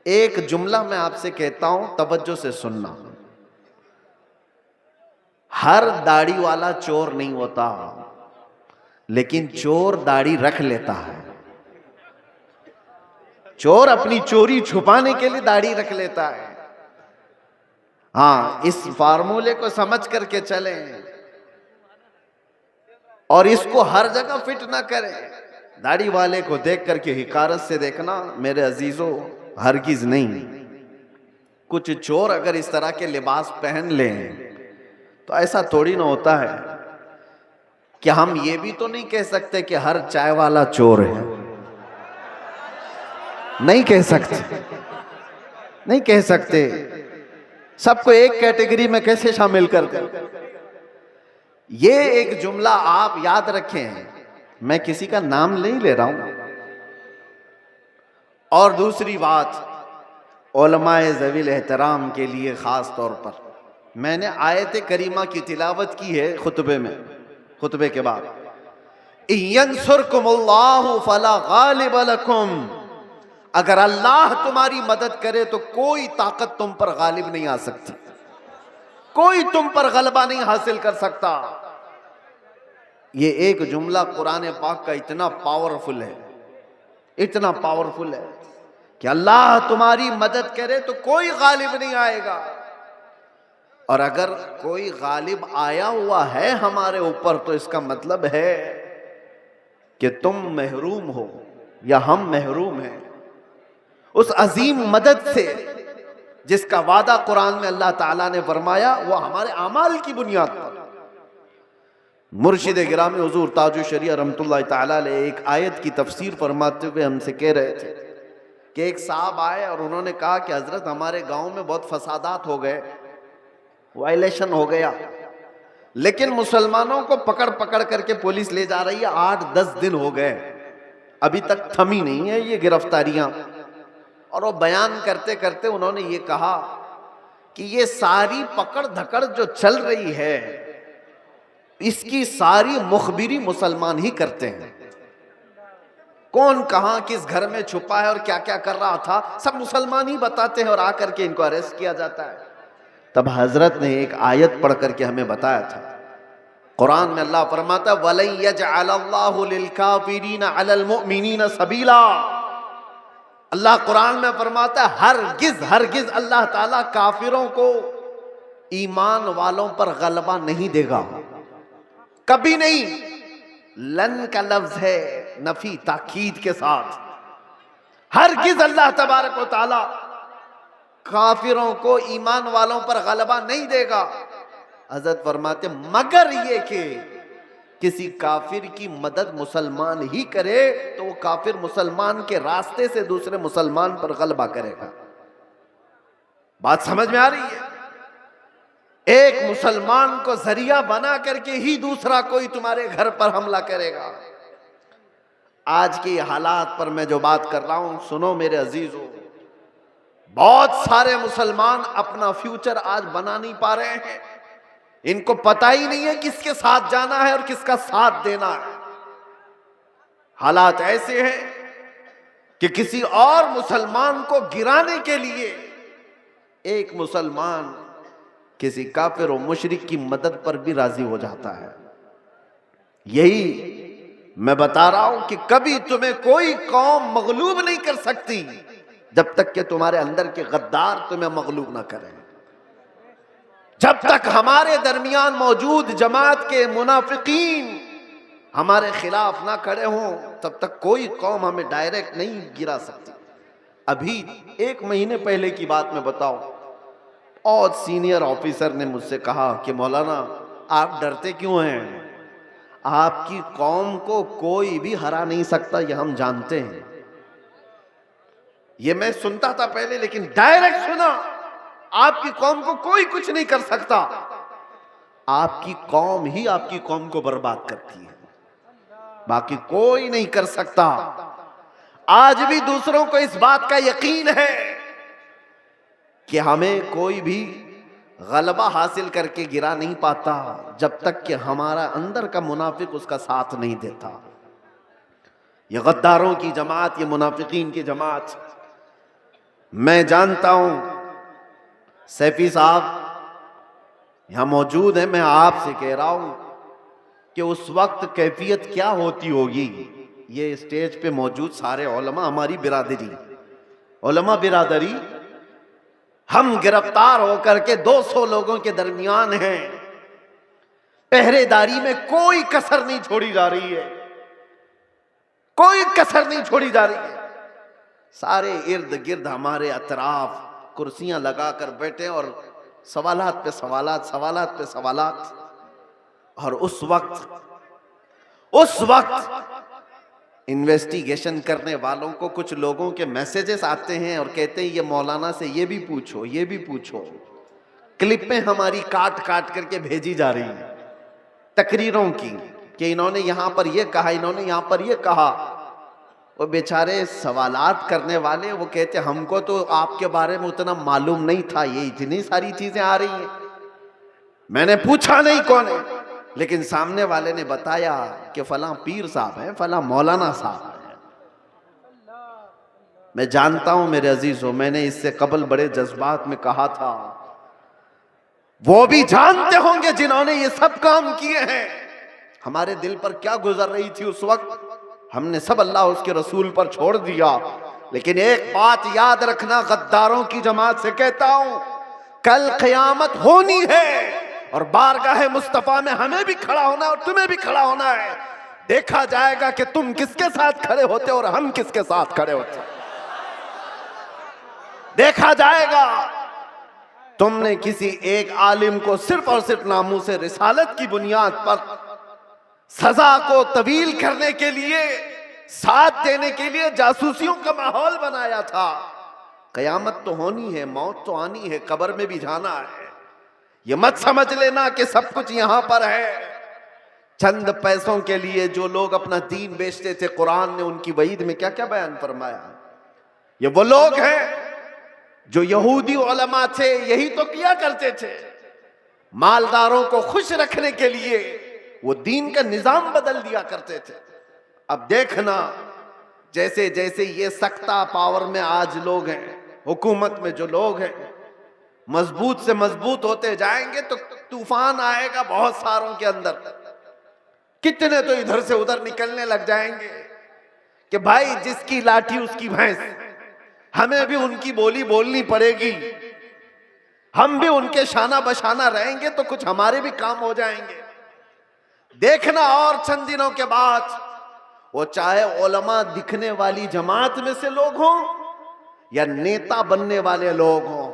ایک جملہ میں آپ سے کہتا ہوں، توجہ سے سننا. ہر داڑھی والا چور نہیں ہوتا، لیکن چور داڑھی رکھ لیتا ہے. چور اپنی چوری چھپانے کے لیے داڑھی رکھ لیتا ہے. ہاں، اس فارمولے کو سمجھ کر کے چلیں اور اس کو ہر جگہ فٹ نہ کریں. داڑھی والے کو دیکھ کر کے حقارت سے دیکھنا میرے عزیزو، ہرگز نہیں. کچھ چور اگر اس طرح کے لباس پہن لیں تو ایسا تھوڑی نہ ہوتا ہے کہ ہم یہ بھی تو نہیں کہہ سکتے کہ ہر چائے والا چور ہے. نہیں کہہ سکتے، نہیں کہہ سکتے. سب کو ایک کیٹیگری میں کیسے شامل کر دیں؟ یہ ایک جملہ آپ یاد رکھیں، میں کسی کا نام نہیں لے رہا ہوں. اور دوسری بات، علماء ذوی الاحترام کے لیے خاص طور پر میں نے آیت کریمہ کی تلاوت کی ہے خطبے کے بعد. اِن يَنْصُرْكُمُ اللَّهُ فَلَا غَالِبَ لَكُمْ، اگر اللہ تمہاری مدد کرے تو کوئی طاقت تم پر غالب نہیں آ سکتی، کوئی تم پر غلبہ نہیں حاصل کر سکتا. یہ ایک جملہ قرآن پاک کا اتنا پاورفل ہے، اتنا پاورفل ہے کہ اللہ تمہاری مدد کرے تو کوئی غالب نہیں آئے گا. اور اگر کوئی غالب آیا ہوا ہے ہمارے اوپر تو اس کا مطلب ہے کہ تم محروم ہو یا ہم محروم ہیں اس عظیم مدد سے جس کا وعدہ قرآن میں اللہ تعالیٰ نے فرمایا، وہ ہمارے اعمال کی بنیاد پر. مرشد گرامی حضور تاج الشریعہ رحمۃ اللہ تعالیٰ علیہ ایک آیت کی تفسیر فرماتے ہوئے ہم سے کہہ رہے تھے کہ ایک صاحب آئے اور انہوں نے کہا کہ حضرت ہمارے گاؤں میں بہت فسادات ہو گئے، وائلیشن ہو گیا، لیکن مسلمانوں کو پکڑ پکڑ کر کے پولیس لے جا رہی ہے. 8-10 دن ہو گئے، ابھی تک تھمی نہیں ہے یہ گرفتاریاں. اور وہ بیان کرتے کرتے انہوں نے یہ کہا کہ یہ ساری پکڑ دھکڑ جو چل رہی ہے اس کی ساری مخبری مسلمان ہی کرتے ہیں. کون کہاں کس گھر میں چھپا ہے اور کیا کیا کر رہا تھا سب مسلمان ہی بتاتے ہیں، اور آ کر کے ان کو اریسٹ کیا جاتا ہے. تب حضرت نے ایک آیت پڑھ کر کے ہمیں بتایا تھا. قرآن میں اللہ فرماتا ہے وَلَن يَجْعَلَ اللَّهُ لِلْكَافِرِينَ عَلَى الْمُؤْمِنِينَ سَبِيلًا. اللہ قرآن میں فرماتا ہے ہرگز اللہ تعالیٰ کافروں کو ایمان والوں پر غلبہ نہیں دے گا، کبھی نہیں. لن کا لفظ ہے نفی تاکید کے ساتھ. ہرگز اللہ تبارک و تعالیٰ کافروں کو ایمان والوں پر غلبہ نہیں دے گا. حضرت فرماتے مگر یہ کہ کسی کافر کی مدد مسلمان ہی کرے تو وہ کافر مسلمان کے راستے سے دوسرے مسلمان پر غلبہ کرے گا. بات سمجھ میں آ رہی ہے؟ ایک مسلمان کو ذریعہ بنا کر کے ہی دوسرا کوئی تمہارے گھر پر حملہ کرے گا. آج کی حالات پر میں جو بات کر رہا ہوں سنو میرے عزیزو، بہت سارے مسلمان اپنا فیوچر آج بنا نہیں پا رہے ہیں. ان کو پتہ ہی نہیں ہے کس کے ساتھ جانا ہے اور کس کا ساتھ دینا ہے. حالات ایسے ہیں کہ کسی اور مسلمان کو گرانے کے لیے ایک مسلمان کسی کافر و مشرک کی مدد پر بھی راضی ہو جاتا ہے. یہی میں بتا رہا ہوں کہ کبھی تمہیں کوئی قوم مغلوب نہیں کر سکتی جب تک کہ تمہارے اندر کے غدار تمہیں مغلوب نہ کریں. جب تک ہمارے درمیان موجود جماعت کے منافقین ہمارے خلاف نہ کھڑے ہوں تب تک کوئی قوم ہمیں ڈائریکٹ نہیں گرا سکتی. ابھی 1 مہینے پہلے کی بات میں بتاؤ، بہت سینئر آفیسر نے مجھ سے کہا کہ مولانا آپ ڈرتے کیوں ہیں؟ آپ کی قوم کو کوئی بھی ہرا نہیں سکتا، یہ ہم جانتے ہیں. یہ میں سنتا تھا پہلے، لیکن ڈائریکٹ سنا آپ کی قوم کو کوئی کچھ نہیں کر سکتا. آپ کی قوم ہی آپ کی قوم کو برباد کرتی ہے، باقی کوئی نہیں کر سکتا. آج بھی دوسروں کو اس بات کا یقین ہے کہ ہمیں کوئی بھی غلبہ حاصل کر کے گرا نہیں پاتا جب تک کہ ہمارا اندر کا منافق اس کا ساتھ نہیں دیتا. یہ غداروں کی جماعت، یہ منافقین کی جماعت میں جانتا ہوں سیفی صاحب یہاں موجود ہیں، میں آپ سے کہہ رہا ہوں کہ اس وقت کیفیت کیا ہوتی ہوگی. یہ اسٹیج پہ موجود سارے علماء، ہماری برادری، علماء برادری، ہم گرفتار ہو کر کے 200 لوگوں کے درمیان ہیں. پہرے داری میں کوئی کسر نہیں چھوڑی جا رہی ہے، کوئی کسر نہیں چھوڑی جا رہی ہے. سارے ارد گرد ہمارے اطراف کرسیاں لگا کر بیٹھے اور سوالات پہ سوالات، سوالات پہ سوالات. اور اس وقت انویسٹیگیشن کرنے والوں کو کچھ لوگوں کے میسیجز آتے ہیں اور کہتے ہیں یہ مولانا سے یہ بھی پوچھو، یہ بھی پوچھو. کلپیں ہماری کاٹ کاٹ کر کے بھیجی جا رہی ہیں تقریروں کی کہ انہوں نے یہاں پر یہ کہا، انہوں نے یہاں پر یہ کہا. وہ بیچارے سوالات کرنے والے وہ کہتے ہم کو تو آپ کے بارے میں اتنا معلوم نہیں تھا، یہ اتنی ساری چیزیں آ رہی ہیں. میں نے پوچھا نہیں کون ہے، لیکن سامنے والے نے بتایا کہ فلاں پیر صاحب ہیں، فلاں مولانا صاحب ہیں. میں جانتا ہوں میرے عزیزوں، میں نے اس سے قبل بڑے جذبات میں کہا تھا، وہ بھی جانتے ہوں گے جنہوں نے یہ سب کام کیے ہیں ہمارے دل پر کیا گزر رہی تھی اس وقت. ہم نے سب اللہ اس کے رسول پر چھوڑ دیا. لیکن ایک بات یاد رکھنا، غداروں کی جماعت سے کہتا ہوں، کل قیامت ہونی ہے اور بارگاہ مصطفیٰ میں ہمیں بھی کھڑا ہونا ہے اور تمہیں بھی کھڑا ہونا ہے. دیکھا جائے گا کہ تم کس کے ساتھ کھڑے ہوتے اور ہم کس کے ساتھ کھڑے ہوتے. دیکھا جائے گا تم نے کسی ایک عالم کو صرف اور صرف ناموس رسالت کی بنیاد پر سزا کو طویل کرنے کے لیے، ساتھ دینے کے لیے جاسوسیوں کا ماحول بنایا تھا. قیامت تو ہونی ہے، موت تو آنی ہے، قبر میں بھی جانا ہے. یہ مت سمجھ لینا کہ سب کچھ یہاں پر ہے. چند پیسوں کے لیے جو لوگ اپنا دین بیچتے تھے، قرآن نے ان کی وعید میں کیا کیا بیان فرمایا. یہ وہ لوگ ہیں جو یہودی علماء تھے، یہی تو کیا کرتے تھے. مالداروں کو خوش رکھنے کے لیے وہ دین کا نظام بدل دیا کرتے تھے. اب دیکھنا جیسے جیسے یہ سکتہ پاور میں آج لوگ ہیں، حکومت میں جو لوگ ہیں، مضبوط سے مضبوط ہوتے جائیں گے تو طوفان آئے گا بہت ساروں کے اندر. کتنے تو ادھر سے ادھر نکلنے لگ جائیں گے کہ بھائی جس کی لاٹھی اس کی بھینس، ہمیں بھی ان کی بولی بولنی پڑے گی، ہم بھی ان کے شانہ بشانہ رہیں گے تو کچھ ہمارے بھی کام ہو جائیں گے. دیکھنا اور چند دنوں کے بعد وہ چاہے علماء دکھنے والی جماعت میں سے لوگ ہوں یا نیتا بننے والے لوگ ہوں،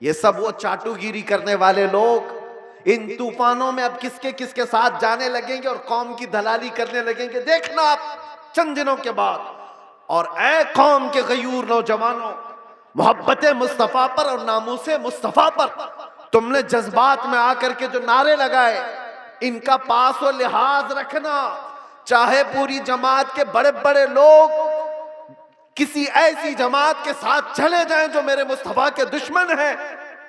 یہ سب وہ چاٹو گیری کرنے والے لوگ ان طوفانوں میں اب کس کے ساتھ جانے لگیں گے اور قوم کی دلالی کرنے لگیں گے. دیکھنا آپ چند دنوں کے بعد. اور اے قوم کے غیور نوجوانوں، محبت مصطفیٰ پر اور ناموس مصطفیٰ پر تم نے جذبات میں آ کر کے جو نعرے لگائے، ان کا پاس و لحاظ رکھنا. چاہے پوری جماعت کے بڑے بڑے لوگ کسی ایسی جماعت کے ساتھ چلے جائیں جو میرے مصطفیٰ کے دشمن ہیں،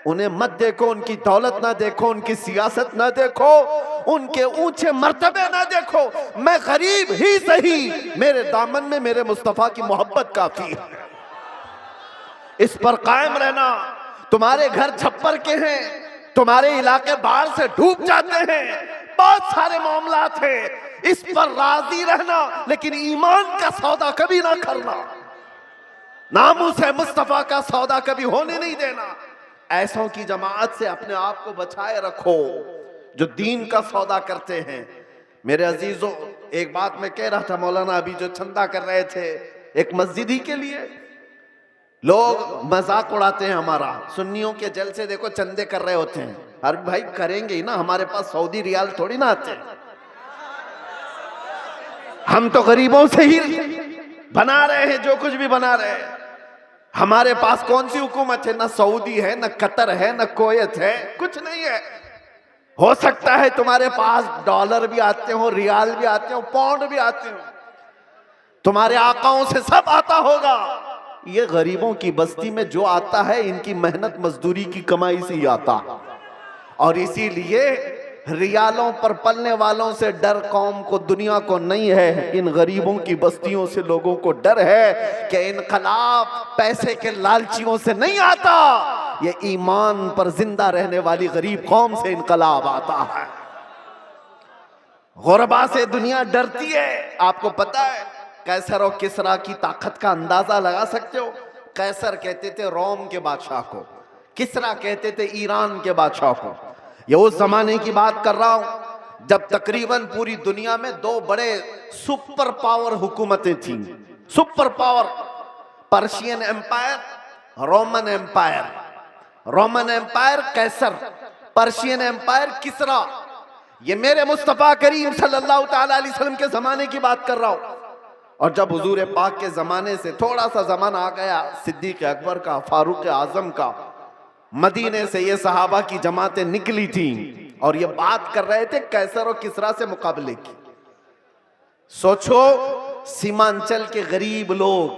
انہیں مت دیکھو، ان کی دولت نہ دیکھو، ان کی سیاست نہ دیکھو، ان کے اونچے مرتبے نہ دیکھو. میں غریب ہی صحیح، میرے دامن میں میرے مصطفیٰ کی محبت کافی ہے. اس پر قائم رہنا. تمہارے گھر چھپر کے ہیں، تمہارے علاقے باڑ سے ڈوب جاتے ہیں، بہت سارے معاملات ہیں، اس پر راضی رہنا، لیکن ایمان کا سودا کبھی نہ کرنا، ناموس مصطفیٰ کا سودا کبھی ہونے نہیں دینا. ایسوں کی جماعت سے اپنے آپ کو بچائے رکھو جو دین کا سودا کرتے ہیں. میرے عزیزوں، ایک بات میں کہہ رہا تھا، مولانا ابھی جو چندہ کر رہے تھے ایک مسجد ہی کے لیے، لوگ مذاق اڑاتے ہیں ہمارا. سنیوں کے جلسے دیکھو چندے کر رہے ہوتے ہیں. ہر بھائی کریں گے ہی نا، ہمارے پاس سعودی ریال تھوڑی نہ آتے ہیں، ہم تو غریبوں سے ہی بنا رہے ہیں جو کچھ بھی بنا رہے ہیں. ہمارے پاس کون سی حکومت ہے؟ نہ سعودی ہے، نہ قطر ہے، نہ کویت ہے، کچھ نہیں ہے. ہو سکتا ہے تمہارے پاس ڈالر بھی آتے ہوں، ریال بھی آتے ہوں، پاؤنڈ بھی آتے ہوں، تمہارے آقاؤں سے سب آتا ہوگا. یہ غریبوں کی بستی میں جو آتا ہے ان کی محنت مزدوری کی کمائی سے ہی آتا. اور اسی لیے ریالوں پر پلنے والوں سے ڈر قوم کو دنیا کو نہیں ہے، ان غریبوں کی بستیوں سے لوگوں کو ڈر ہے کہ انقلاب پیسے کے لالچیوں سے نہیں آتا، یہ ایمان پر زندہ رہنے والی غریب قوم سے انقلاب آتا ہے۔ غربا سے دنیا ڈرتی ہے۔ آپ کو پتہ ہے قیصر و کسریٰ کی طاقت کا اندازہ لگا سکتے ہو؟ قیصر کہتے تھے روم کے بادشاہ کو، کسریٰ کہتے تھے ایران کے بادشاہ کو۔ یہ اس زمانے کی بات کر رہا ہوں جب تقریباً پوری دنیا میں دو بڑے سپر پاور حکومتیں تھیں۔ Super power, Persian empire, Roman empire. Roman empire قیصر، پرشین ایمپائر کسریٰ۔ یہ میرے مصطفیٰ کریم صلی اللہ تعالیٰ علیہ وسلم کے زمانے کی بات کر رہا ہوں۔ اور جب حضور پاک کے زمانے سے تھوڑا سا زمانہ آ گیا صدیق اکبر کا، فاروق اعظم کا، مدینے سے یہ صحابہ کی جماعتیں نکلی تھیں اور یہ بات کر رہے تھے قیصر و کسریٰ سے مقابلے کی۔ سوچو سیمانچل کے غریب لوگ،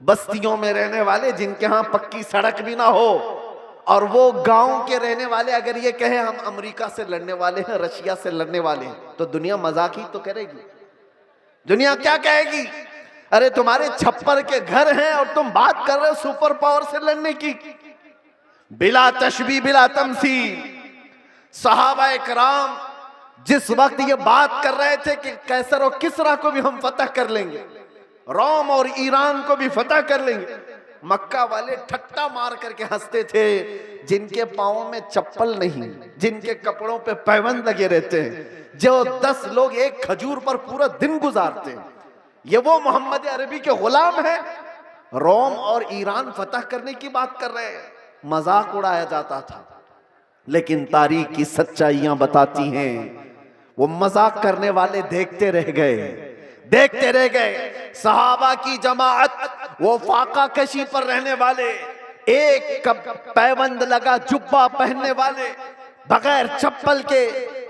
بستیوں میں رہنے والے جن کے ہاں پکی سڑک بھی نہ ہو، اور وہ گاؤں کے رہنے والے اگر یہ کہیں ہم امریکہ سے لڑنے والے ہیں، رشیا سے لڑنے والے ہیں، تو دنیا مذاق ہی تو کرے گی۔ دنیا کیا کہے گی؟ ارے تمہارے چھپر کے گھر ہیں اور تم بات کر رہے ہو سپر پاور سے لڑنے کی۔ بلا تشبیہ بلا تمثیل، صحابہ کرام جس وقت یہ بات کر رہے تھے کہ قیصر و کسریٰ کو بھی ہم فتح کر لیں گے، روم اور ایران کو بھی فتح کر لیں گے، مکہ والے ٹھٹا مار کر کے ہنستے تھے۔ جن کے پاؤں میں چپل نہیں، جن کے کپڑوں پہ پیوند لگے رہتے ہیں، جو 10 لوگ ایک کھجور پر پورا دن گزارتے ہیں، یہ وہ محمد عربی کے غلام ہیں۔ روم اور ایران فتح کرنے کی بات کر رہے ہیں، مذاق اڑایا جاتا تھا۔ لیکن تاریخ کی سچائیاں بتاتی ہیں وہ مذاق کرنے والے دیکھتے رہ گئے۔ صحابہ کی جماعت، وہ فاقہ کشی پر رہنے والے، ایک پیوند لگا جبہ پہننے والے، بغیر چپل کے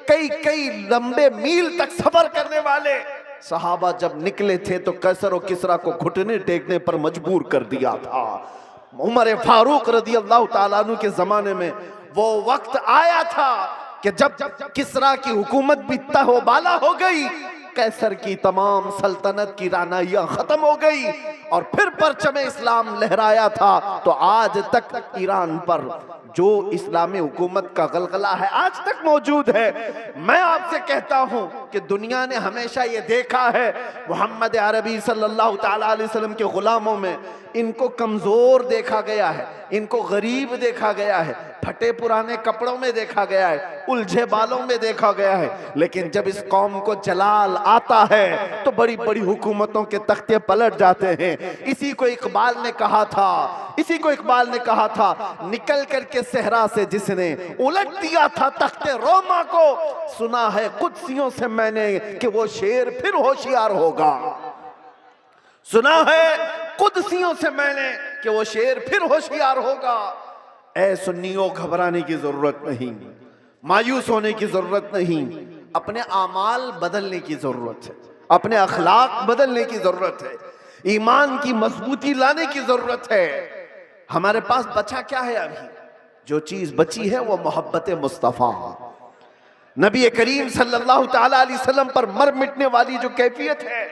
کئی لمبے میل تک سفر کرنے والے صحابہ جب نکلے تھے تو قیصر و کسریٰ کو گھٹنے ٹیکنے پر مجبور کر دیا تھا۔ عمر فاروق رضی اللہ تعالیٰ عنہ کے زمانے میں وہ وقت آیا تھا کہ جب کسریٰ کی حکومت بھی تہ و بالا ہو گئی، قیصر کی تمام سلطنت کی رعنائیاں ختم ہو گئی، اور پھر پرچم اسلام لہرایا تھا، تو آج تک ایران پر جو اسلامی حکومت کا غلغلہ ہے آج تک موجود ہے۔ میں آپ سے کہتا ہوں کہ دنیا نے ہمیشہ یہ دیکھا ہے محمد عربی صلی اللہ تعالیٰ علیہ وسلم کے غلاموں میں ان کو کمزور دیکھا گیا ہے، ان کو غریب دیکھا گیا ہے، پھٹے پرانے کپڑوں میں دیکھا گیا ہے، الجھے بالوں میں دیکھا گیا ہے، لیکن جب اس قوم کو جلال آتا ہے تو بڑی بڑی حکومتوں کے تختے پلٹ جاتے ہیں۔ اسی کو اقبال نے کہا تھا، نکل کر کے صحرا سے جس نے الٹ دیا تھا تخت روما کو، سنا ہے قدسیوں سے میں نے کہ وہ شیر پھر ہوشیار ہوگا۔ سنا ہے قدسیوں سے میں نے کہ وہ شیر پھر ہوشیار ہوگا۔ اے سنیوں گھبرانے کی ضرورت نہیں، مایوس ہونے کی ضرورت نہیں، اپنے اعمال بدلنے کی ضرورت ہے، اپنے اخلاق بدلنے کی ضرورت ہے، ایمان کی مضبوطی لانے کی ضرورت ہے۔ ہمارے پاس بچا کیا ہے؟ ابھی جو چیز بچی ہے وہ محبت مصطفیٰ، نبی کریم صلی اللہ تعالیٰ علیہ وسلم پر مر مٹنے والی جو کیفیت ہے،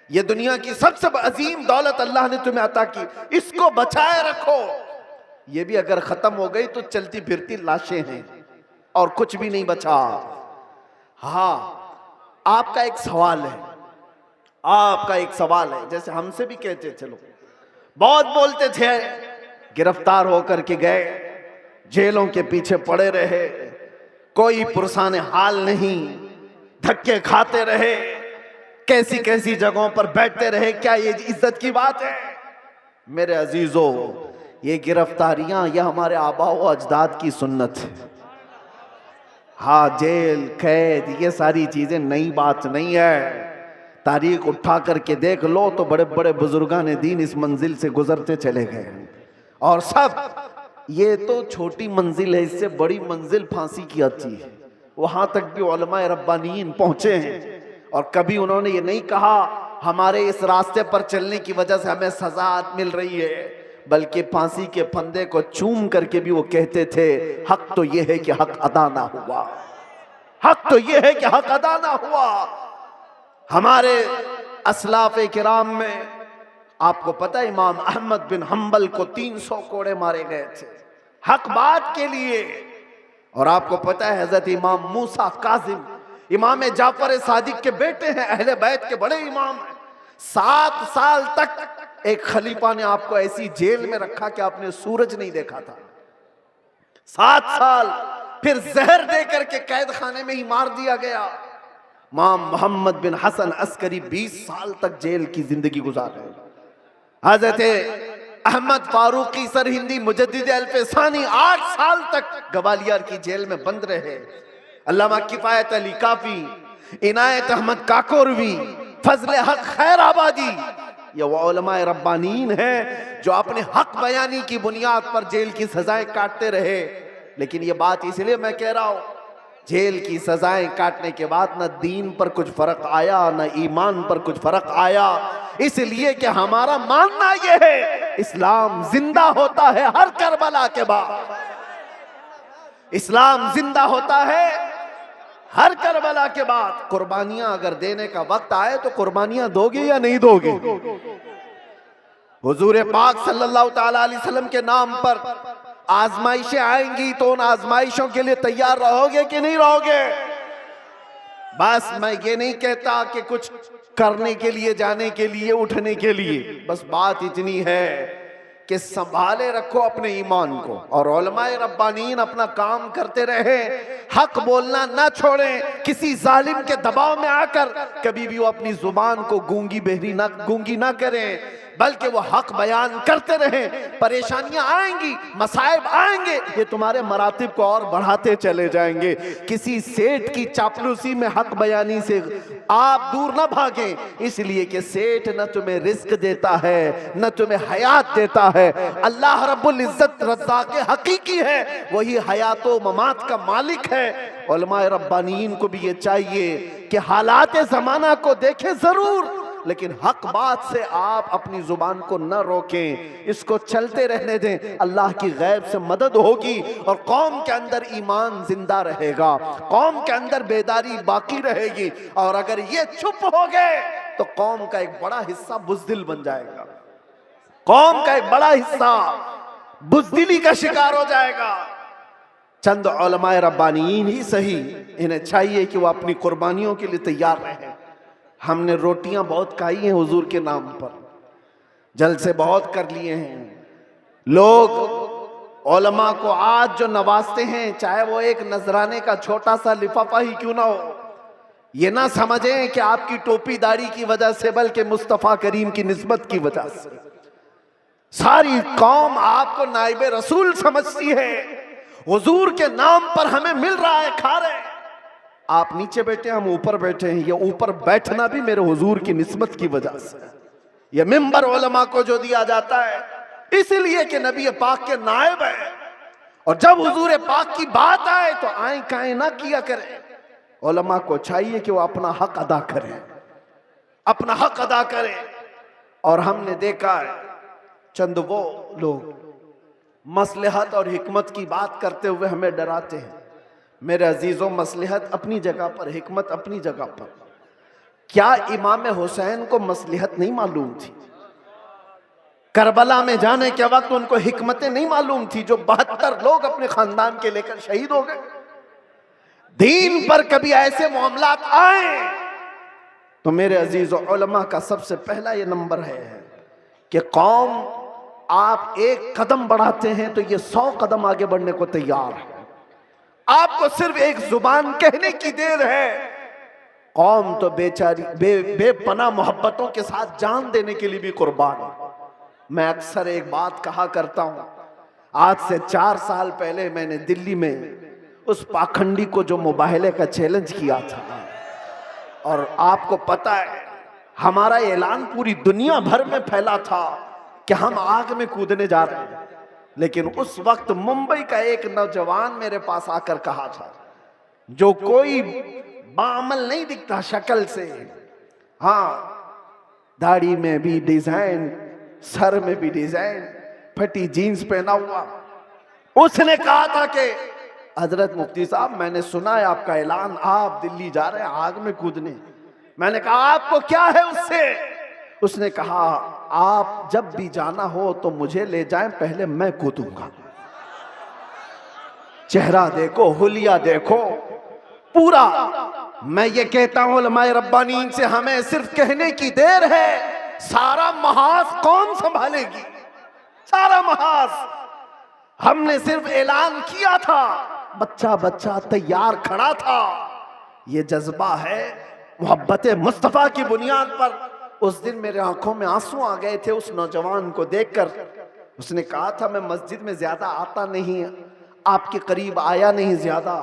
یہ دنیا کی سب سے عظیم دولت اللہ نے تمہیں عطا کی، اس کو بچائے رکھو۔ یہ بھی اگر ختم ہو گئی تو چلتی پھرتی لاشیں ہیں اور کچھ بھی نہیں بچا۔ ہاں، آپ کا ایک سوال ہے، جیسے ہم سے بھی کہتے تھے لوگ، بہت بولتے تھے، گرفتار ہو کر کے گئے، جیلوں کے پیچھے پڑے رہے، کوئی پرسان حال نہیں، دھکے کھاتے رہے، کیسی جگہوں پر بیٹھتے رہے، کیا یہ عزت کی بات ہے؟ میرے عزیزو، یہ گرفتاریاں یہ ہمارے آباء و اجداد کی سنت ہے۔ ہاں، جیل، قید، یہ ساری چیزیں نئی بات نہیں ہے۔ تاریخ اٹھا کر کے دیکھ لو تو بڑے بڑے بزرگان دین اس منزل سے گزرتے چلے گئے، اور سب یہ تو چھوٹی منزل ہے، اس سے بڑی منزل پھانسی کی آتی ہے۔ وہاں تک بھی علماء ربانیین پہنچے ہیں، اور کبھی انہوں نے یہ نہیں کہا ہمارے اس راستے پر چلنے کی وجہ سے ہمیں سزا مل رہی ہے، بلکہ پھانسی کے پھندے کو چوم کر کے بھی وہ کہتے تھے حق تو یہ ہے کہ حق ادا نہ ہوا۔ حق تو یہ ہے کہ حق ادا نہ ہوا. ہمارے اسلاف کرام میں آپ کو پتہ ہے امام احمد بن حنبل کو 300 کوڑے مارے گئے تھے حق بات کے لیے. اور آپ کو پتہ ہے حضرت امام موسیٰ کاظم امام جعفر صادق کے بیٹے ہیں, اہل بیت کے بڑے امام ہیں. 7 سال تک ایک خلیفہ نے آپ کو ایسی جیل میں رکھا کہ آپ نے سورج نہیں دیکھا تھا. 7 سال پھر زہر دے کر کے قید خانے میں ہی مار دیا گیا. امام محمد بن حسن عسکری 20 سال تک جیل کی زندگی گزار رہے. حضرت احمد فاروقی سرہندی مجدد الف ثانی 8 سال تک گوالیار کی جیل میں بند رہے. علامہ کفایت علی کافی, عنایت احمد کاکوروی, فضل حق خیر آبادی, یہ وہ علماء ربانین ہیں جو اپنے حق بیانی کی بنیاد پر جیل کی سزائیں کاٹتے رہے. لیکن یہ بات اس لیے میں کہہ رہا ہوں, جیل کی سزائیں کاٹنے کے بعد نہ دین پر کچھ فرق آیا نہ ایمان پر کچھ فرق آیا, اس لیے کہ ہمارا ماننا یہ ہے اسلام زندہ ہوتا ہے ہر کربلا کے بعد. اسلام زندہ ہوتا ہے ہر کربلا کے بعد. قربانیاں اگر دینے کا وقت آئے تو قربانیاں دو گے یا نہیں دو گے؟ حضور پاک صلی اللہ تعالیٰ علیہ وسلم کے نام پر آزمائشیں آئیں گی تو ان آزمائشوں کے لیے تیار رہو گے کہ نہیں رہو گے؟ بس میں یہ نہیں کہتا کہ کچھ کرنے کے لیے, جانے کے لیے, اٹھنے کے لیے, بس بات اتنی ہے کہ سنبھالے رکھو اپنے ایمان کو, اور علماء ربانین اپنا کام کرتے رہے, حق بولنا نہ چھوڑیں. کسی ظالم کے دباؤ میں آ کر کبھی بھی وہ اپنی زبان کو گونگی نہ کریں, بلکہ وہ حق بیان کرتے رہیں. پریشانیاں آئیں گی, مصائب آئیں گے, یہ تمہارے مراتب کو اور بڑھاتے چلے جائیں گے. کسی سیٹ کی چاپلوسی میں حق بیانی سے آپ دور نہ بھاگیں, اس لیے کہ سیٹ نہ تمہیں رزق دیتا ہے نہ تمہیں حیات دیتا ہے. اللہ رب العزت رزاق حقیقی ہے, وہی حیات و ممات کا مالک ہے. علماء ربانیین کو بھی یہ چاہیے کہ حالات زمانہ کو دیکھیں ضرور, لیکن حق بات سے آپ اپنی زبان کو نہ روکیں, اس کو چلتے رہنے دیں. اللہ کی غیب سے مدد ہوگی اور قوم کے اندر ایمان زندہ رہے گا, قوم کے اندر بیداری باقی رہے گی. اور اگر یہ چھپ ہو گئے تو قوم کا ایک بڑا حصہ بزدل بن جائے گا, قوم کا ایک بڑا حصہ بزدلی کا شکار ہو جائے گا. چند علماء ربانیین ہی صحیح, انہیں چاہیے کہ وہ اپنی قربانیوں کے لیے تیار رہیں. ہم نے روٹیاں بہت کھائی ہیں حضور کے نام پر, جلسے بہت کر لیے ہیں. لوگ علماء کو آج جو نوازتے ہیں, چاہے وہ ایک نذرانے کا چھوٹا سا لفافہ ہی کیوں نہ ہو, یہ نہ سمجھیں کہ آپ کی ٹوپی داڑھی کی وجہ سے, بلکہ مصطفیٰ کریم کی نسبت کی وجہ سے. ساری قوم آپ کو نائب رسول سمجھتی ہے, حضور کے نام پر ہمیں مل رہا ہے, کھا رہے ہیں. آپ نیچے بیٹھے ہیں, ہم اوپر بیٹھے ہیں, یہ اوپر بیٹھنا بھی میرے حضور کی نسبت کی وجہ سے. یہ منبر علماء کو جو دیا جاتا ہے اس لیے کہ نبی پاک کے نائب ہے, اور جب حضور پاک کی بات آئے تو آئیں کائیں نہ کیا کریں. علماء کو چاہیے کہ وہ اپنا حق ادا کریں, اپنا حق ادا کریں. اور ہم نے دیکھا ہے چند وہ لوگ مصلحت اور حکمت کی بات کرتے ہوئے ہمیں ڈراتے ہیں. میرے عزیزوں, مصلحت اپنی جگہ پر, حکمت اپنی جگہ پر. کیا امام حسین کو مصلحت نہیں معلوم تھی؟ کربلا میں جانے کے وقت ان کو حکمتیں نہیں معلوم تھی جو 72 لوگ اپنے خاندان کے لے کر شہید ہو گئے؟ دین پر کبھی ایسے معاملات آئیں تو میرے عزیزوں, علماء کا سب سے پہلا یہ نمبر ہے کہ قوم آپ ایک قدم بڑھاتے ہیں تو یہ 100 قدم آگے بڑھنے کو تیار ہے. آپ کو صرف ایک زبان کہنے کی دیر ہے, قوم تو بیچاری بے پناہ محبتوں کے ساتھ جان دینے کے لیے بھی قربان ہے. میں اکثر ایک بات کہا کرتا ہوں, آج سے 4 سال پہلے میں نے دلی میں اس پاکھنڈی کو جو مباہلے کا چیلنج کیا تھا, اور آپ کو پتہ ہے ہمارا اعلان پوری دنیا بھر میں پھیلا تھا کہ ہم آگ میں کودنے جا رہے ہیں. لیکن اس وقت ممبئی کا ایک نوجوان میرے پاس آ کر کہا تھا, جو کوئی بعمل نہیں دکھتا شکل سے, ہاں داڑھی میں بھی ڈیزائن, سر میں بھی ڈیزائن, پھٹی جینز پہنا ہوا, اس نے کہا تھا کہ حضرت مفتی صاحب میں نے سنا ہے آپ کا اعلان، آپ دلی جا رہے ہیں آگ میں کودنے۔ میں نے کہا آپ کو کیا ہے اس سے؟ اس نے کہا آپ جب بھی جانا ہو تو مجھے لے جائیں، پہلے میں کودوں گا۔ چہرہ دیکھو، حلیہ دیکھو پورا۔ میں یہ کہتا ہوں علماء ربانین سے، ہمیں صرف کہنے کی دیر ہے، سارا محاذ کون سنبھالے گی؟ سارا محاذ ہم نے صرف اعلان کیا تھا، بچہ بچہ تیار کھڑا تھا۔ یہ جذبہ ہے محبت مصطفیٰ کی بنیاد پر۔ اس دن میرے آنکھوں میں آنسو آ گئے تھے اس نوجوان کو دیکھ کر۔ اس نے کہا تھا میں مسجد میں زیادہ آتا نہیں، آپ کے قریب آیا نہیں زیادہ،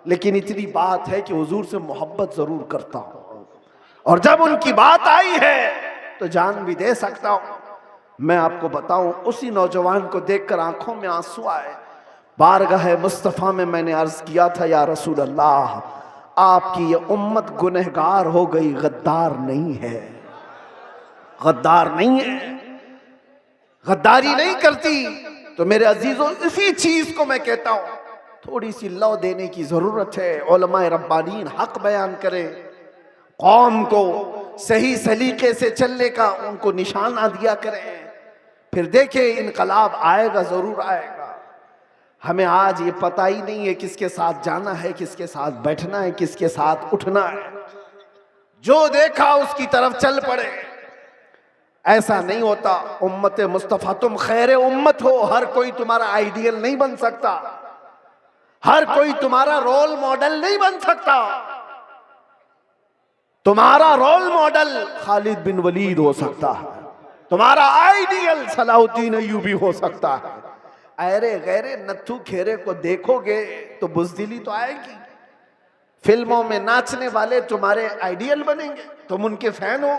لیکن اتنی بات ہے کہ حضور سے محبت ضرور کرتا ہوں، اور جب ان کی بات آئی ہے تو جان بھی دے سکتا ہوں۔ میں آپ کو بتاؤں، اسی نوجوان کو دیکھ کر آنکھوں میں آنسو آئے۔ بارگاہ مصطفیٰ میں میں نے عرض کیا تھا یا رسول اللہ، آپ کی یہ امت گنہگار ہو گئی، غدار نہیں ہے، غدار نہیں ہے، غداری نہیں کرتی۔ تو میرے عزیزوں، اسی چیز کو میں کہتا ہوں، تھوڑی سی لو دینے کی ضرورت ہے۔ علماء ربانین حق بیان کریں، قوم کو صحیح سلیقے سے چلنے کا ان کو نشانہ دیا کریں، پھر دیکھیں انقلاب آئے گا، ضرور آئے گا۔ ہمیں آج یہ پتہ ہی نہیں ہے کس کے ساتھ جانا ہے، کس کے ساتھ بیٹھنا ہے، کس کے ساتھ اٹھنا ہے۔ جو دیکھا اس کی طرف چل پڑے، ایسا نہیں ہوتا۔ امت مصطفیٰ تم خیر امت ہو، ہر کوئی تمہارا آئیڈیل نہیں بن سکتا، ہر کوئی تمہارا رول ماڈل نہیں بن سکتا۔ تمہارا رول ماڈل خالد بن ولید ہو سکتا ہے، تمہارا آئیڈیل صلاح الدین ایوبی ہو سکتا ہے۔ ایرے غیرے نتھو کھیرے کو دیکھو گے تو بزدلی تو آئے گی۔ فلموں میں ناچنے والے تمہارے آئیڈیل بنیں گے، تم ان کے فین ہو،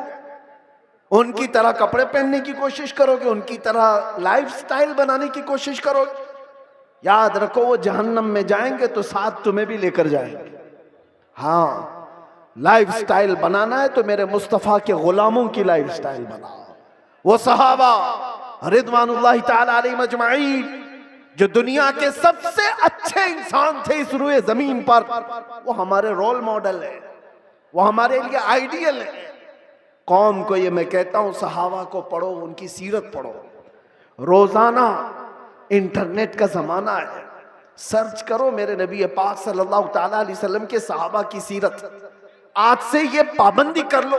ان کی طرح کپڑے پہننے کی کوشش کرو گے، ان کی طرح لائف سٹائل بنانے کی کوشش کرو گے۔ یاد رکھو وہ جہنم میں جائیں گے تو ساتھ تمہیں بھی لے کر جائیں گے۔ ہاں، لائف سٹائل بنانا ہے تو میرے مصطفیٰ کے غلاموں کی لائف سٹائل بناؤ۔ وہ صحابہ رضوان اللہ تعالی علیہم اجمعین جو دنیا کے سب سے اچھے انسان تھے اس روئے زمین پر، وہ ہمارے رول ماڈل ہے، وہ ہمارے لیے آئیڈیل ہے۔ قوم کو یہ میں کہتا ہوں، صحابہ کو پڑھو، ان کی سیرت پڑھو۔ روزانہ انٹرنیٹ کا زمانہ ہے، سرچ کرو میرے نبی پاک صلی اللہ تعالیٰ علیہ وسلم کے صحابہ کی سیرت۔ آج سے یہ پابندی کر لو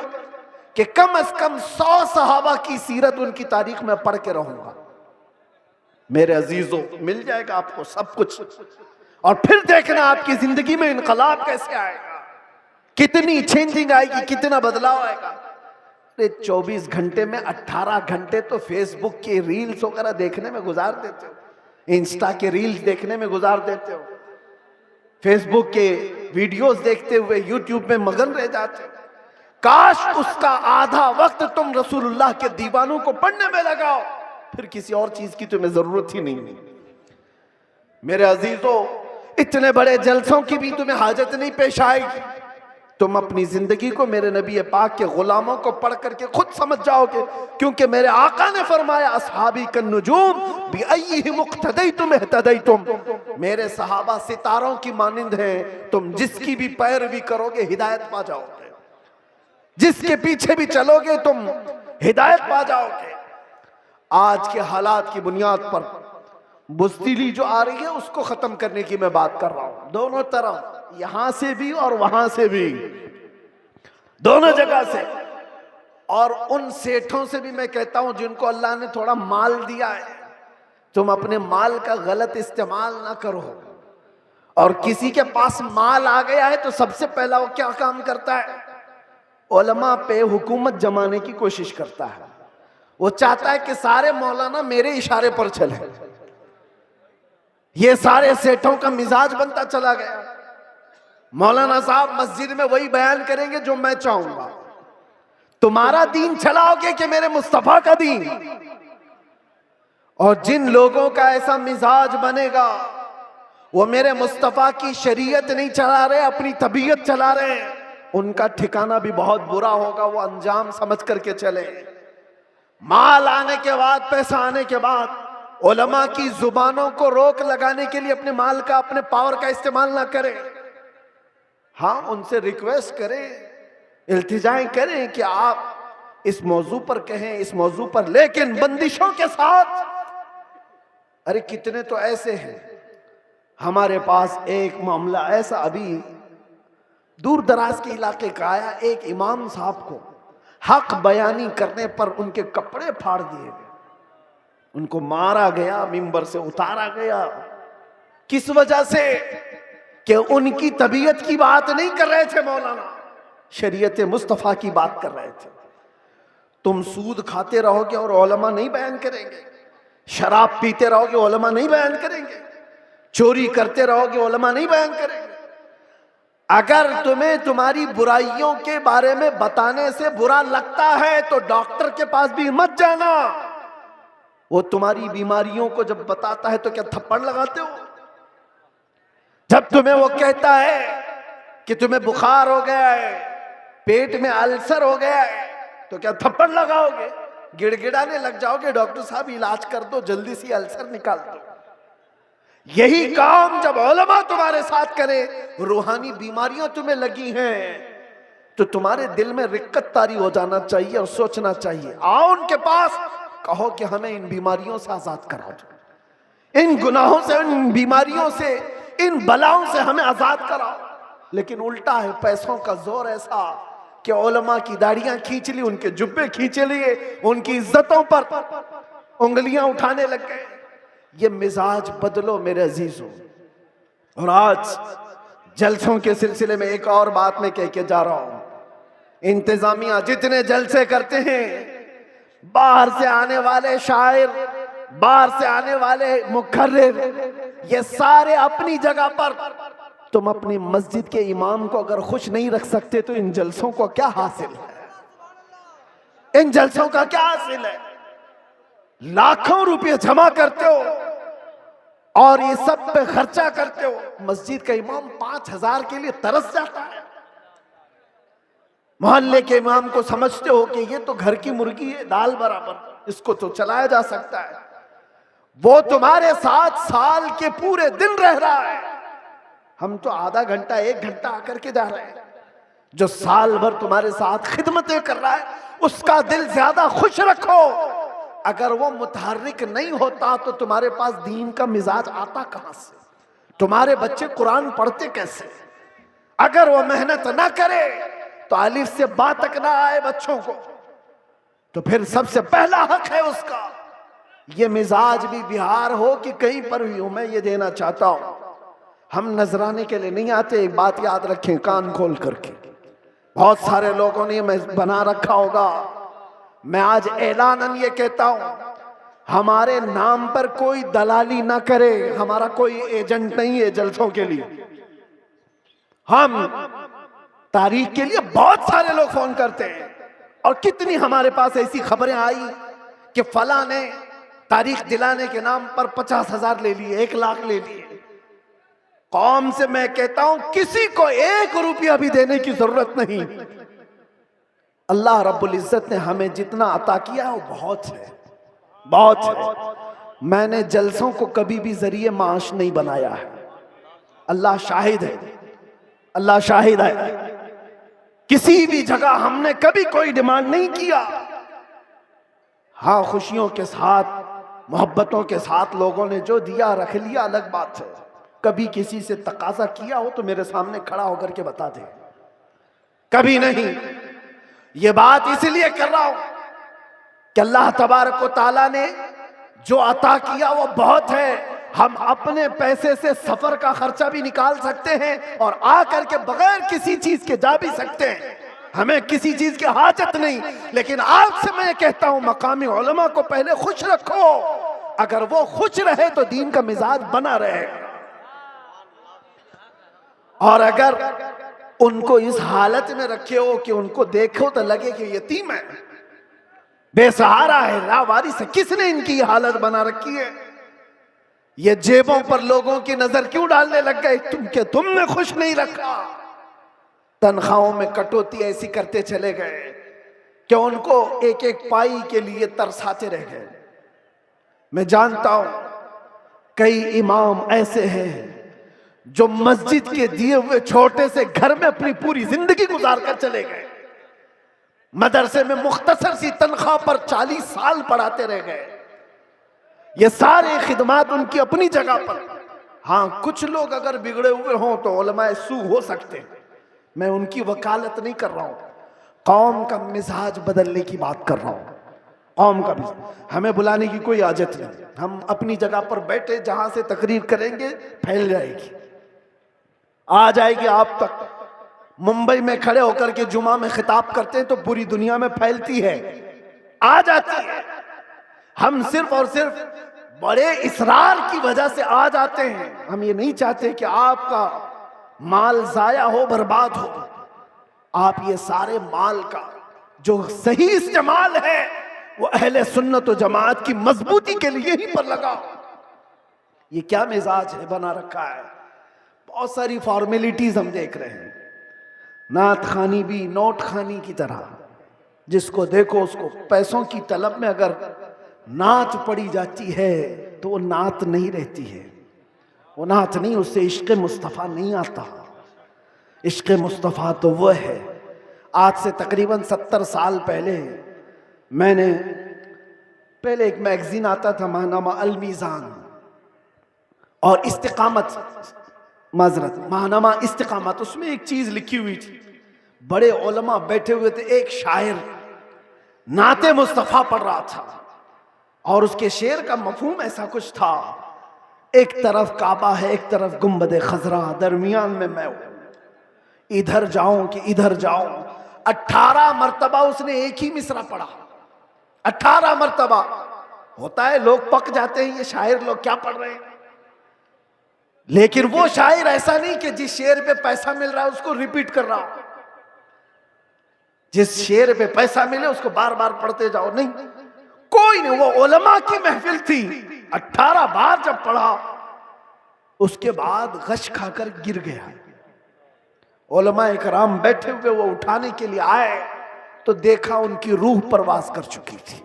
کہ کم از کم 100 صحابہ کی سیرت، ان کی تاریخ میں پڑھ کے رہوں گا۔ میرے عزیزوں، مل جائے گا آپ کو سب کچھ، اور پھر دیکھنا آپ کی زندگی میں انقلاب کیسے آئے گا، کتنی چینجنگ آئے گی، کتنا بدلاؤ آئے گا۔ 24 گھنٹے میں 18 گھنٹے تو فیس بک کے ریلز وغیرہ دیکھنے میں گزار دیتے ہو، انسٹا کے ریلز دیکھنے میں گزار دیتے ہو، فیس بک کے ویڈیوز دیکھتے ہوئے یوٹیوب میں مگن رہ جاتے ہو۔ کاش اس کا آدھا وقت تم رسول اللہ کے دیوانوں کو پڑھنے میں لگاؤ، پھر کسی اور چیز کی تمہیں ضرورت ہی نہیں۔ میرے عزیزوں، اتنے بڑے جلسوں کی بھی تمہیں حاجت نہیں پیش آئے گی۔ تم اپنی زندگی کو میرے نبی پاک کے غلاموں کو پڑھ کر کے خود سمجھ جاؤ گے، کیونکہ میرے آقا نے فرمایا اصحابی کالنجوم بِأَيِّهِمُ اقْتَدَيْتُمْ اهْتَدَيْتُمْ، میرے صحابہ ستاروں کی مانند ہیں، تم جس کی بھی پیروی کرو گے ہدایت پا جاؤ گے، جس کے پیچھے بھی چلو گے تم ہدایت پا جاؤ گے۔ آج کے حالات کی بنیاد پر بزدلی جو آ رہی ہے اس کو ختم کرنے کی میں بات کر رہا ہوں، دونوں طرف، یہاں سے بھی اور وہاں سے بھی، دونوں جگہ سے۔ اور ان سیٹھوں سے بھی میں کہتا ہوں جن کو اللہ نے تھوڑا مال دیا ہے، تم اپنے مال کا غلط استعمال نہ کرو۔ اور کسی کے پاس مال آ گیا ہے تو سب سے پہلا وہ کیا کام کرتا ہے؟ علماء پہ حکومت جمانے کی کوشش کرتا ہے۔ وہ چاہتا ہے کہ سارے مولانا میرے اشارے پر چلیں۔ یہ سارے سیٹھوں کا مزاج بنتا چلا گیا۔ مولانا صاحب مسجد میں وہی بیان کریں گے جو میں چاہوں گا، تمہارا دین چلاؤ گے کہ میرے مصطفیٰ کا دین؟ اور جن لوگوں کا ایسا مزاج بنے گا وہ میرے مصطفیٰ کی شریعت نہیں چلا رہے، اپنی طبیعت چلا رہے ہیں، ان کا ٹھکانہ بھی بہت برا ہوگا، وہ انجام سمجھ کر کے چلے۔ مال آنے کے بعد، پیسہ آنے کے بعد علماء کی زبانوں کو روک لگانے کے لیے اپنے مال کا اپنے پاور کا استعمال نہ کریں. ہاں ان سے ریکویسٹ کریں, التجائیں کریں کہ آپ اس موضوع پر کہیں, اس موضوع پر, لیکن بندشوں کے ساتھ. ارے کتنے تو ایسے ہیں, ہمارے پاس ایک معاملہ ایسا ابھی دور دراز کے علاقے کا آیا. ایک امام صاحب کو حق بیانی کرنے پر ان کے کپڑے پھاڑ دیے گئے, ان کو مارا گیا, ممبر سے اتارا گیا. کس وجہ سے؟ کہ ان کی طبیعت کی بات نہیں کر رہے تھے مولانا, شریعت مصطفیٰ کی بات کر رہے تھے. تم سود کھاتے رہو گے اور علماء نہیں بیان کریں گے, شراب پیتے رہو گے علماء نہیں بیان کریں گے, چوری کرتے رہو گے علماء نہیں بیان کریں گے. اگر تمہیں تمہاری برائیوں کے بارے میں بتانے سے برا لگتا ہے تو ڈاکٹر کے پاس بھی مت جانا. وہ تمہاری بیماریوں کو جب بتاتا ہے تو کیا تھپڑ لگاتے ہو؟ جب تمہیں وہ کہتا ہے کہ تمہیں بخار ہو گیا ہے, پیٹ میں السر ہو گیا ہے, تو کیا تھپڑ لگاؤ گے؟ گڑ گڑانے لگ جاؤ گے, ڈاکٹر صاحب علاج کر دو, جلدی سے السر نکال دو. یہی کام جب علماء تمہارے ساتھ کرے, روحانی بیماریاں تمہیں لگی ہیں, تو تمہارے دل میں رقت طاری ہو جانا چاہیے اور سوچنا چاہیے. آؤ ان کے پاس, کہو کہ ہمیں ان بیماریوں سے آزاد کرا دو, ان گناہوں سے, ان بیماریوں سے, ان بلاؤں سے ہمیں آزاد کراؤ. لیکن الٹا ہے, پیسوں کا زور ایسا کہ علماء کی داڑیاں کھینچ لی, ان کے جبے کھینچے لیے, ان کی عزتوں پر انگلیاں اٹھانے لگ گئے. یہ مزاج بدلو میرے عزیزوں. اور آج جلسوں کے سلسلے میں ایک اور بات میں کہہ کے جا رہا ہوں. انتظامیہ جتنے جلسے کرتے ہیں, باہر سے آنے والے شاعر, باہر سے آنے والے مقرر, یہ سارے اپنی جگہ پر. تم اپنی مسجد کے امام کو اگر خوش نہیں رکھ سکتے تو ان جلسوں کو کیا حاصل ہے؟ ان جلسوں کا کیا حاصل ہے؟ لاکھوں روپے جمع کرتے ہو اور یہ سب پہ خرچہ کرتے ہو. مسجد کا امام 5,000 کے لیے ترس جاتا ہے. محلے کے امام کو سمجھتے ہو کہ یہ تو گھر کی مرغی ہے, دال برابر, اس کو تو چلایا جا سکتا ہے. وہ تمہارے ساتھ سال کے پورے دن رہ رہا ہے, ہم تو آدھا گھنٹہ 1 گھنٹہ آ کر کے جا رہے ہیں. جو سال بھر تمہارے ساتھ خدمتیں کر رہا ہے اس کا دل زیادہ خوش رکھو. اگر وہ متحرک نہیں ہوتا تو تمہارے پاس دین کا مزاج آتا کہاں سے؟ تمہارے بچے قرآن پڑھتے کیسے؟ اگر وہ محنت نہ کرے تو الف سے با تک نہ آئے بچوں کو, تو پھر سب سے پہلا حق ہے اس کا. یہ مزاج بھی بہار ہو کہ کہیں پر بھی ہو, میں یہ دینا چاہتا ہوں. ہم نذرانے کے لیے نہیں آتے, ایک بات یاد رکھیں کان کھول کر کے. بہت سارے لوگوں نے یہ بنا رکھا ہوگا, میں آج اعلاناً یہ کہتا ہوں, ہمارے نام پر کوئی دلالی نہ کرے. ہمارا کوئی ایجنٹ نہیں ہے جلسوں کے لیے. ہم تاریخ کے لیے بہت سارے لوگ فون کرتے ہیں, اور کتنی ہمارے پاس ایسی خبریں آئی کہ فلاں نے تاریخ دلانے کے نام پر 50,000 لے لیے, 1 لاکھ لے لیے. قوم سے میں کہتا ہوں کسی کو 1 روپیہ بھی دینے کی ضرورت نہیں. اللہ رب العزت نے ہمیں جتنا عطا کیا وہ بہت ہے, بہت ہے. میں نے جلسوں کو کبھی بھی ذریعہ معاش نہیں بنایا ہے. اللہ شاہد ہے, اللہ شاہد ہے. کسی بھی جگہ ہم نے کبھی کوئی ڈیمانڈ نہیں کیا. ہاں خوشیوں کے ساتھ, محبتوں کے ساتھ لوگوں نے جو دیا رکھ لیا, الگ بات ہے. کبھی کسی سے تقاضا کیا ہو تو میرے سامنے کھڑا ہو کر کے بتا دے. کبھی نہیں. یہ بات اس لیے کر رہا ہوں کہ اللہ تبارک و تعالیٰ نے جو عطا کیا وہ بہت ہے. ہم اپنے پیسے سے سفر کا خرچہ بھی نکال سکتے ہیں اور آ کر کے بغیر کسی چیز کے جا بھی سکتے ہیں. ہمیں کسی چیز کی حاجت نہیں. لیکن آج سے میں کہتا ہوں مقامی علماء کو پہلے خوش رکھو. اگر وہ خوش رہے تو دین کا مزاج بنا رہے. اور اگر ان کو اس حالت میں رکھے ہو کہ ان کو دیکھو تو لگے کہ یتیم ہے, بے سہارا ہے, لاوارث ہے, کس نے ان کی حالت بنا رکھی ہے؟ یہ جیبوں پر لوگوں کی نظر کیوں ڈالنے لگ گئے؟ تم نے خوش نہیں رکھا. تنخواہوں میں کٹوتی ایسی کرتے چلے گئے کہ ان کو 1-1 پائی کے لیے ترساتے رہ گئے. میں جانتا ہوں کئی امام ایسے ہیں جو مسجد کے دیے ہوئے چھوٹے سے گھر میں اپنی پوری زندگی گزار کر چلے گئے، مدرسے میں مختصر سی تنخواہ پر 40 سال پڑھاتے رہ گئے۔ یہ سارے خدمات ان کی اپنی جگہ پر۔ ہاں کچھ لوگ اگر بگڑے ہوئے ہوں تو علماء سو ہو سکتے ہیں، میں ان کی وکالت نہیں کر رہا ہوں، قوم کا مزاج بدلنے کی بات کر رہا ہوں۔ قوم کا بھی ہمیں بلانے کی کوئی حاجت نہیں، ہم اپنی جگہ پر بیٹھے جہاں سے تقریر کریں گے پھیل جائے گی، آ جائے گی آپ تک۔ ممبئی میں کھڑے ہو کر کے جمعہ میں خطاب کرتے ہیں تو پوری دنیا میں پھیلتی ہے، آ جاتی ہے۔ ہم صرف اور صرف بڑے اصرار کی وجہ سے آ جاتے ہیں، ہم یہ نہیں چاہتے کہ آپ کا مال ضائع ہو، برباد ہو۔ آپ یہ سارے مال کا جو صحیح استعمال ہے وہ اہل سنت و جماعت کی مضبوطی کے لیے ہی پر لگا۔ یہ کیا مزاج ہے بنا رکھا ہے؟ بہت ساری فارمیلٹیز ہم دیکھ رہے ہیں، نعت خوانی بھی نوٹ خوانی کی طرح، جس کو دیکھو اس کو پیسوں کی طلب میں اگر نعت پڑی جاتی ہے تو وہ نعت نہیں رہتی ہے، وہ نعت نہیں، اس سے عشق مصطفیٰ نہیں آتا۔ عشق مصطفیٰ تو وہ ہے، آج سے تقریباً 70 سال پہلے میں نے پہلے ایک میگزین آتا تھا ماہنامہ المیزان اور استقامت، معذرت ماہنامہ استقامت، اس میں ایک چیز لکھی ہوئی تھی، بڑے علماء بیٹھے ہوئے تھے، ایک شاعر نعت مصطفیٰ پڑھ رہا تھا اور اس کے شعر کا مفہوم ایسا کچھ تھا، ایک طرف کعبہ ہے ایک طرف گنبد خضرا، درمیان میں میں ہوں، ادھر جاؤں کہ ادھر جاؤں۔ 18 مرتبہ اس نے ایک ہی مصرع پڑھا، 18 مرتبہ۔ ہوتا ہے لوگ پک جاتے ہیں، یہ شاعر لوگ کیا پڑھ رہے ہیں، لیکن وہ شاعر ایسا نہیں کہ جس شعر پہ پیسہ مل رہا ہے اس کو ریپیٹ کر رہا ہو، جس شعر پہ پیسہ ملے اس کو بار بار پڑھتے جاؤ، نہیں، کوئی نہیں، وہ علماء کی محفل تھی، 18 بار جب پڑھا اس کے بعد غش کھا کر گر گیا۔ علماء اکرام بیٹھے ہوئے، وہ اٹھانے کے لیے آئے تو دیکھا ان کی روح پرواز کر چکی تھی۔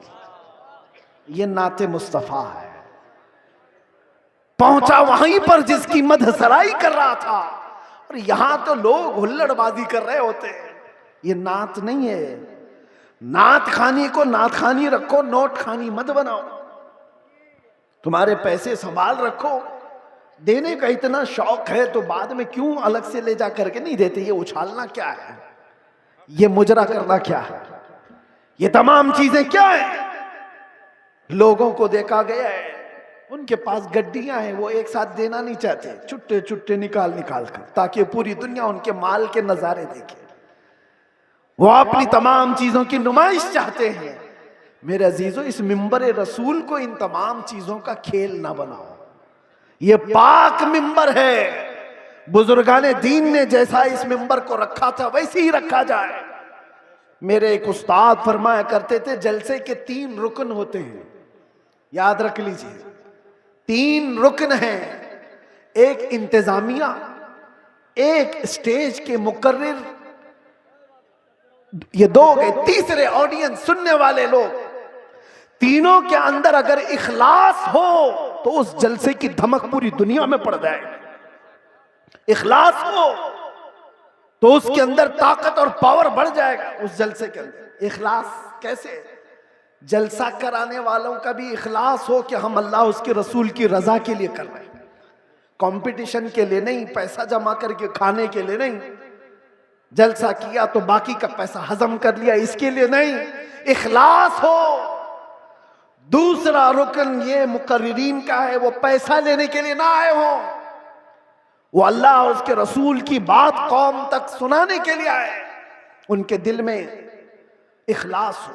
یہ نعت مصطفیٰ ہے، پہنچا وہیں پر جس کی مدح سرائی کر رہا تھا، اور یہاں تو لوگ ہلڑ بازی کر رہے ہوتے ہیں۔ یہ نعت نہیں ہے، نعت خوانی کو نعت خوانی رکھو، نوٹ خوانی مت بناؤ۔ تمہارے پیسے سنبھال رکھو، دینے کا اتنا شوق ہے تو بعد میں کیوں الگ سے لے جا کر کے نہیں دیتے؟ یہ اچھالنا کیا ہے، یہ مجرا کرنا کیا ہے، یہ تمام چیزیں کیا ہیں؟ لوگوں کو دیکھا گیا ہے ان کے پاس گڈیاں ہیں، وہ ایک ساتھ دینا نہیں چاہتے، چھٹے چھٹے نکال نکال کر، تاکہ پوری دنیا ان کے مال کے نظارے دیکھے۔ وہ اپنی تمام چیزوں کی نمائش چاہتے ہیں۔ میرے عزیزو، اس منبر رسول کو ان تمام چیزوں کا کھیل نہ بناؤ، یہ پاک منبر ہے، بزرگان دین نے جیسا اس منبر کو رکھا تھا ویسے ہی رکھا جائے۔ میرے ایک استاد فرمایا کرتے تھے جلسے کے 3 رکن ہوتے ہیں، یاد رکھ لیجئے، 3 رکن ہیں، ایک انتظامیہ، ایک اسٹیج کے مقرر، یہ 2 گئے، تیسرے آڈینس، سننے والے لوگ۔ تینوں کے اندر اگر اخلاص ہو تو اس جلسے کی دھمک پوری دنیا میں پڑ جائے گی، اخلاص ہو تو اس کے اندر طاقت اور پاور بڑھ جائے گا اس جلسے کے اندر۔ اخلاص کیسے؟ جلسہ کرانے والوں کا بھی اخلاص ہو کہ ہم اللہ اس کے رسول کی رضا کے لیے کر رہے ہیں، کمپٹیشن کے لیے نہیں، پیسہ جمع کر کے کھانے کے لیے نہیں، جلسہ کیا تو باقی کا پیسہ ہضم کر لیا اس کے لیے نہیں، اخلاص ہو۔ دوسرا رکن یہ مقررین کا ہے، وہ پیسہ لینے کے لیے نہ آئے ہوں، وہ اللہ اور اس کے رسول کی بات قوم تک سنانے کے لیے آئے، ان کے دل میں اخلاص ہو۔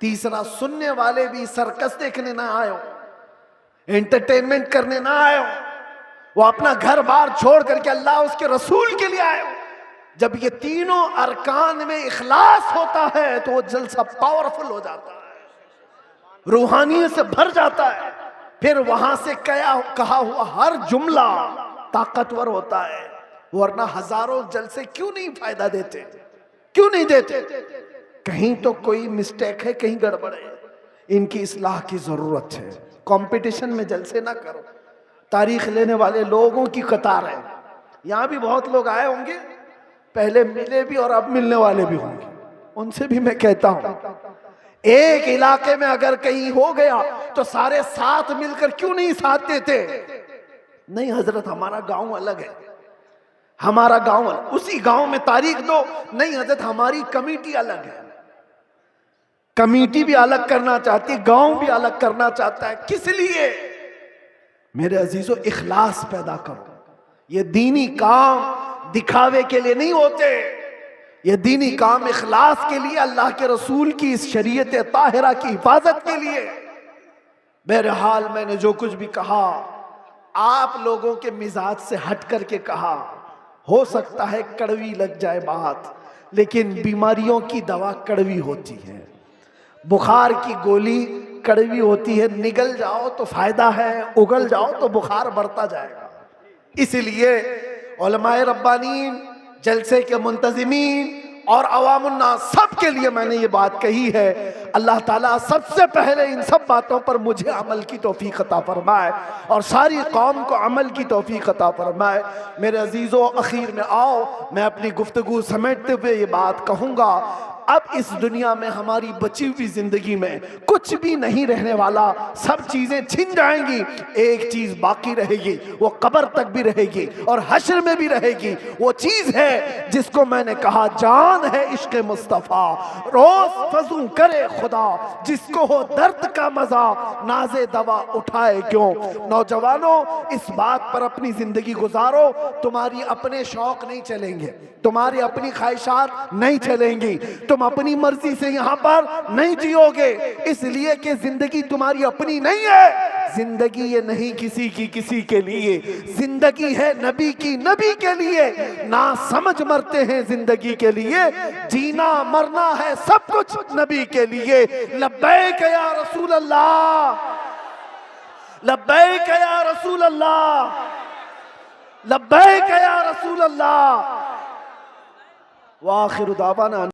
تیسرا، سننے والے بھی سرکس دیکھنے نہ آئے ہوں، انٹرٹینمنٹ کرنے نہ آئے ہوں، وہ اپنا گھر بار چھوڑ کر کے اللہ اس کے رسول کے لیے آئے ہوں۔ جب یہ تینوں ارکان میں اخلاص ہوتا ہے تو وہ جلسہ پاورفل ہو جاتا ہے، روحانیت سے بھر جاتا ہے، پھر وہاں سے کہا ہوا ہر جملہ طاقتور ہوتا ہے، ورنہ ہزاروں جلسے کیوں نہیں فائدہ دیتے، کیوں نہیں دیتے؟ کہیں تو کوئی مسٹیک ہے، کہیں گڑبڑ ہے۔ ان کی اصلاح کی ضرورت ہے. کمپٹیشن میں جلسے نہ کرو. تاریخ لینے والے لوگوں کی قطار ہے. یہاں بھی بہت لوگ آئے ہوں گے, پہلے ملے بھی اور اب ملنے والے بھی ہوں گے. ان سے بھی میں کہتا ہوں, ایک علاقے میں اگر کہیں ہو گیا تو سارے ساتھ مل کر کیوں نہیں ساتھ دیتے؟ نہیں حضرت ہمارا گاؤں الگ ہے, ہمارا گاؤں الگ, اسی گاؤں میں تاریخ دو. نہیں حضرت ہماری کمیٹی الگ ہے. کمیٹی بھی الگ کرنا چاہتی, گاؤں بھی الگ کرنا چاہتا ہے. کس لیے؟ میرے عزیزو, اخلاص پیدا کرو. یہ دینی کام دکھاوے کے لیے نہیں ہوتے, یہ دینی کام اخلاص کے لیے, اللہ کے رسول کی اس شریعت طاہرہ کی حفاظت کے لیے. بہرحال میں نے جو کچھ بھی کہا آپ لوگوں کے مزاج سے ہٹ کر کے کہا. ہو سکتا ہے کڑوی لگ جائے بات, لیکن بیماریوں کی دوا کڑوی ہوتی ہے. بخار کی گولی کڑوی ہوتی ہے, نگل جاؤ تو فائدہ ہے, اگل جاؤ تو بخار بڑھتا جائے گا. اس لیے علماء ربانین, جلسے کے منتظمین اور عوام الناس سب کے لیے میں نے یہ بات کہی ہے. اللہ تعالیٰ سب سے پہلے ان سب باتوں پر مجھے عمل کی توفیق عطا فرمائے اور ساری قوم کو عمل کی توفیق عطا فرمائے. میرے عزیزو, اخیر میں آؤ میں اپنی گفتگو سمیٹتے ہوئے یہ بات کہوں گا. اب اس دنیا میں ہماری بچی ہوئی زندگی میں کچھ بھی نہیں رہنے والا, سب چیزیں چھن جائیں گی. ایک چیز باقی رہے گی, وہ قبر تک بھی رہے گی اور حشر میں بھی رہے گی. وہ چیز ہے جس کو میں نے کہا جان ہے عشق مصطفیٰ, روز فضو کرے خدا, جس کو ہو درد کا مزہ ناز دوا اٹھائے کیوں. نوجوانوں, اس بات پر اپنی زندگی گزارو. تمہاری اپنے شوق نہیں چلیں گے, تمہاری اپنی خواہشات نہیں چلیں گی, تم اپنی مرضی سے یہاں پر نہیں جیو گے, اس لیے کہ زندگی تمہاری اپنی نہیں ہے. زندگی یہ نہیں کسی کی کسی کے لیے, زندگی ہے نبی کی نبی کے لیے. نا سمجھ مرتے ہیں زندگی کے لیے, جینا مرنا ہے سب کچھ نبی کے لیے. لبیک یا رسول اللہ, لبیک یا رسول اللہ, لبیک یا رسول اللہ. وآخر دعوانا